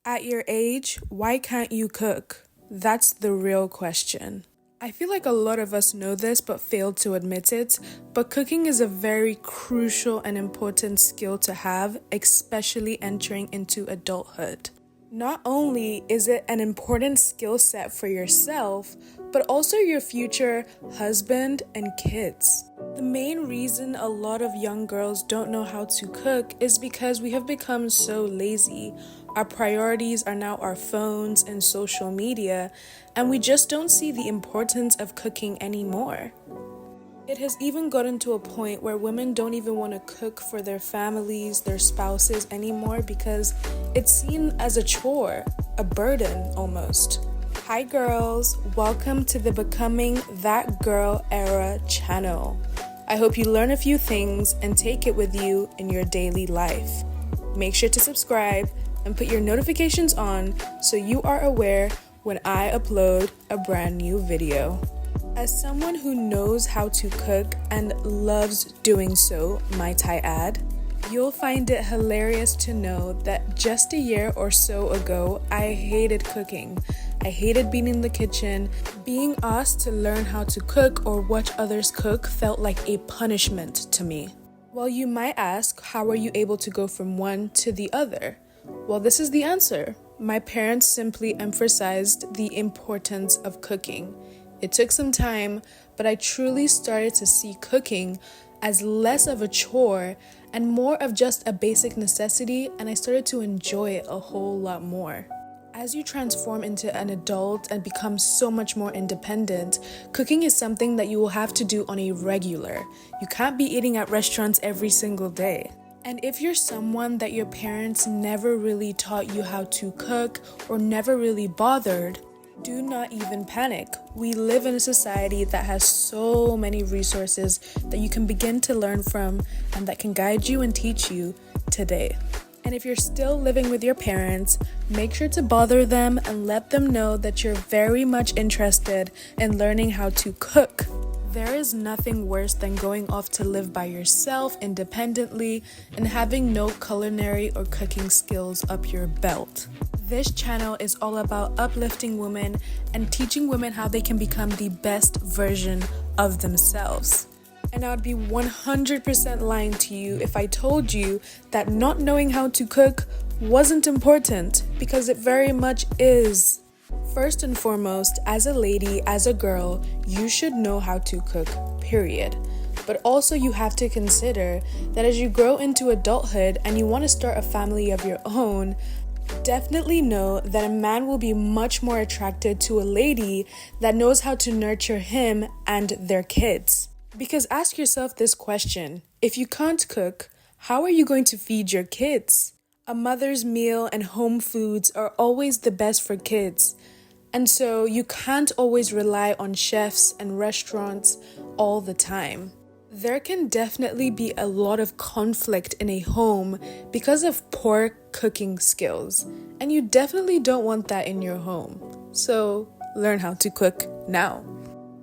At your age, why can't you cook? That's the real question. I feel like a lot of us know this but fail to admit it, but cooking is a very crucial and important skill to have, especially entering into adulthood. Not only is it an important skill set for yourself, but also your future husband and kids. The main reason a lot of young girls don't know how to cook is because we have become so lazy. Our priorities are now our phones and social media, and we just don't see the importance of cooking anymore. It has even gotten to a point where women don't even want to cook for their families, their spouses anymore because it's seen as a chore, a burden almost. Hi girls, welcome to the Becoming That Girl Era channel. I hope you learn a few things and take it with you in your daily life. Make sure to subscribe and put your notifications on so you are aware when I upload a brand new video. As someone who knows how to cook and loves doing so, might I add, you'll find it hilarious to know that just a year or so ago, I hated cooking. I hated being in the kitchen. Being asked to learn how to cook or watch others cook felt like a punishment to me. Well, you might ask, how are you able to go from one to the other? Well, this is the answer. My parents simply emphasized the importance of cooking. It took some time, but I truly started to see cooking as less of a chore and more of just a basic necessity, and I started to enjoy it a whole lot more. As you transform into an adult and become so much more independent, cooking is something that you will have to do on a regular. You can't be eating at restaurants every single day. And if you're someone that your parents never really taught you how to cook or never really bothered, do not even panic. We live in a society that has so many resources that you can begin to learn from and that can guide you and teach you today. And if you're still living with your parents, make sure to bother them and let them know that you're very much interested in learning how to cook. There is nothing worse than going off to live by yourself independently and having no culinary or cooking skills up your belt. This channel is all about uplifting women and teaching women how they can become the best version of themselves. And I would be 100% lying to you if I told you that not knowing how to cook wasn't important, because it very much is. First and foremost, as a lady, as a girl, you should know how to cook, period. But also you have to consider that as you grow into adulthood and you want to start a family of your own, definitely know that a man will be much more attracted to a lady that knows how to nurture him and their kids. Because ask yourself this question: if you can't cook, how are you going to feed your kids? A mother's meal and home foods are always the best for kids. And so you can't always rely on chefs and restaurants all the time. There can definitely be a lot of conflict in a home because of poor cooking skills, and you definitely don't want that in your home. So learn how to cook now.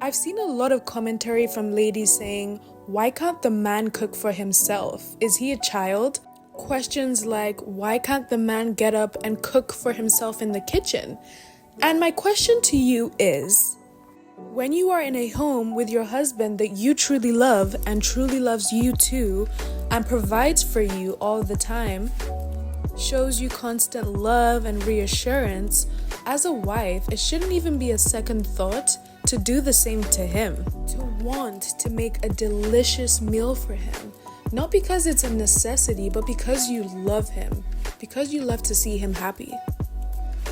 I've seen a lot of commentary from ladies saying, why can't the man cook for himself? Is he a child? Questions like, why can't the man get up and cook for himself in the kitchen? And my question to you is, when you are in a home with your husband that you truly love and truly loves you too, and provides for you all the time, shows you constant love and reassurance, as a wife, it shouldn't even be a second thought to do the same to him, to want to make a delicious meal for him, not because it's a necessity, but because you love him, because you love to see him happy.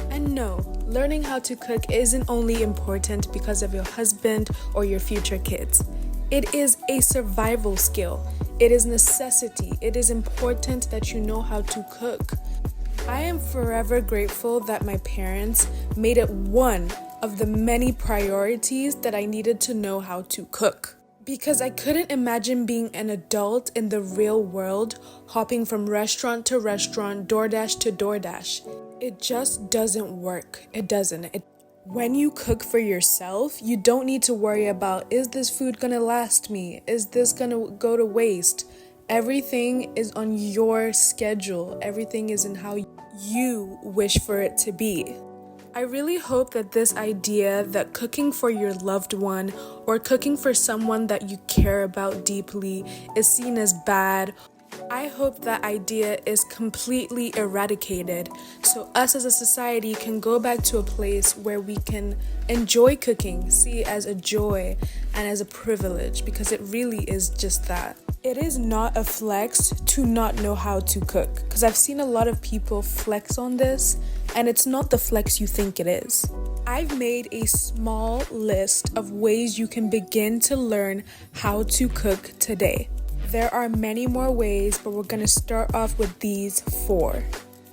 And no, learning how to cook isn't only important because of your husband or your future kids. It is a survival skill. It is necessity. It is important that you know how to cook. I am forever grateful that my parents made it one of the many priorities that I needed to know how to cook. Because I couldn't imagine being an adult in the real world, hopping from restaurant to restaurant, DoorDash to DoorDash. It just doesn't work. It doesn't. When you cook for yourself, you don't need to worry about, is this food gonna last me? Is this gonna go to waste? Everything is on your schedule. Everything is in how you wish for it to be. I really hope that this idea that cooking for your loved one or cooking for someone that you care about deeply is seen as bad. I hope that idea is completely eradicated so us as a society can go back to a place where we can enjoy cooking, see it as a joy and as a privilege, because it really is just that. It is not a flex to not know how to cook, because I've seen a lot of people flex on this and it's not the flex you think it is. I've made a small list of ways you can begin to learn how to cook today. There are many more ways, but we're going to start off with these 4.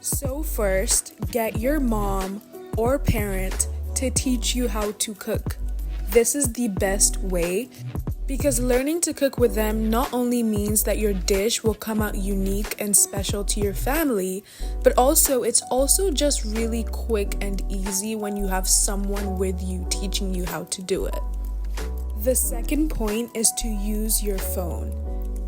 So first, get your mom or parent to teach you how to cook. This is the best way because learning to cook with them not only means that your dish will come out unique and special to your family, but also it's also just really quick and easy when you have someone with you teaching you how to do it. The second point is to use your phone.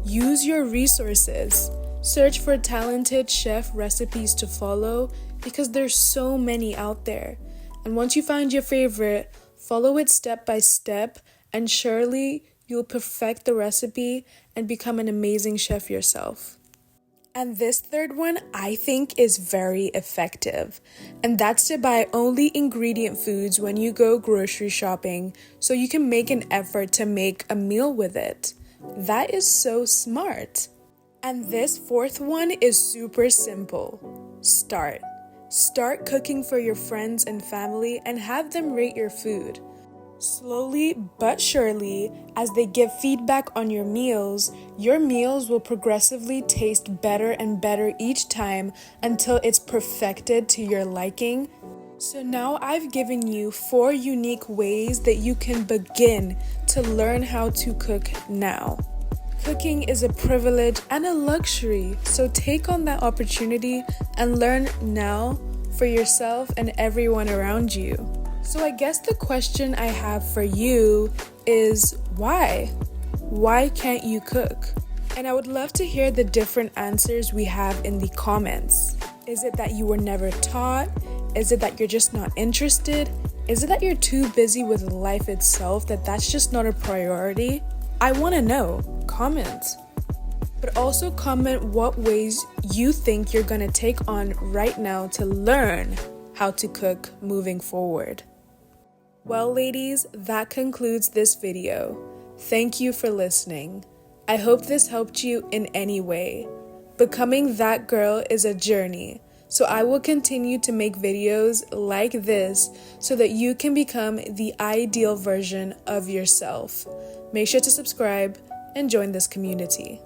Use your resources. Search for talented chef recipes to follow because there's so many out there. And once you find your favorite, follow it step by step and surely you'll perfect the recipe and become an amazing chef yourself. And this third one I think is very effective. And that's to buy only ingredient foods when you go grocery shopping so you can make an effort to make a meal with it. That is so smart. And this fourth one is super simple. Start cooking for your friends and family and have them rate your food. Slowly but surely, as they give feedback on your meals will progressively taste better and better each time until it's perfected to your liking. So now I've given you 4 unique ways that you can begin to learn how to cook now. Cooking is a privilege and a luxury, so take on that opportunity and learn now for yourself and everyone around you. So I guess the question I have for you is why? Why can't you cook? And I would love to hear the different answers we have in the comments. Is it that you were never taught? Is it that you're just not interested? Is it that you're too busy with life itself that that's just not a priority? I want to know. Comment. But also comment what ways you think you're going to take on right now to learn how to cook moving forward. Well, ladies, that concludes this video. Thank you for listening. I hope this helped you in any way. Becoming that girl is a journey, so I will continue to make videos like this so that you can become the ideal version of yourself. Make sure to subscribe and join this community.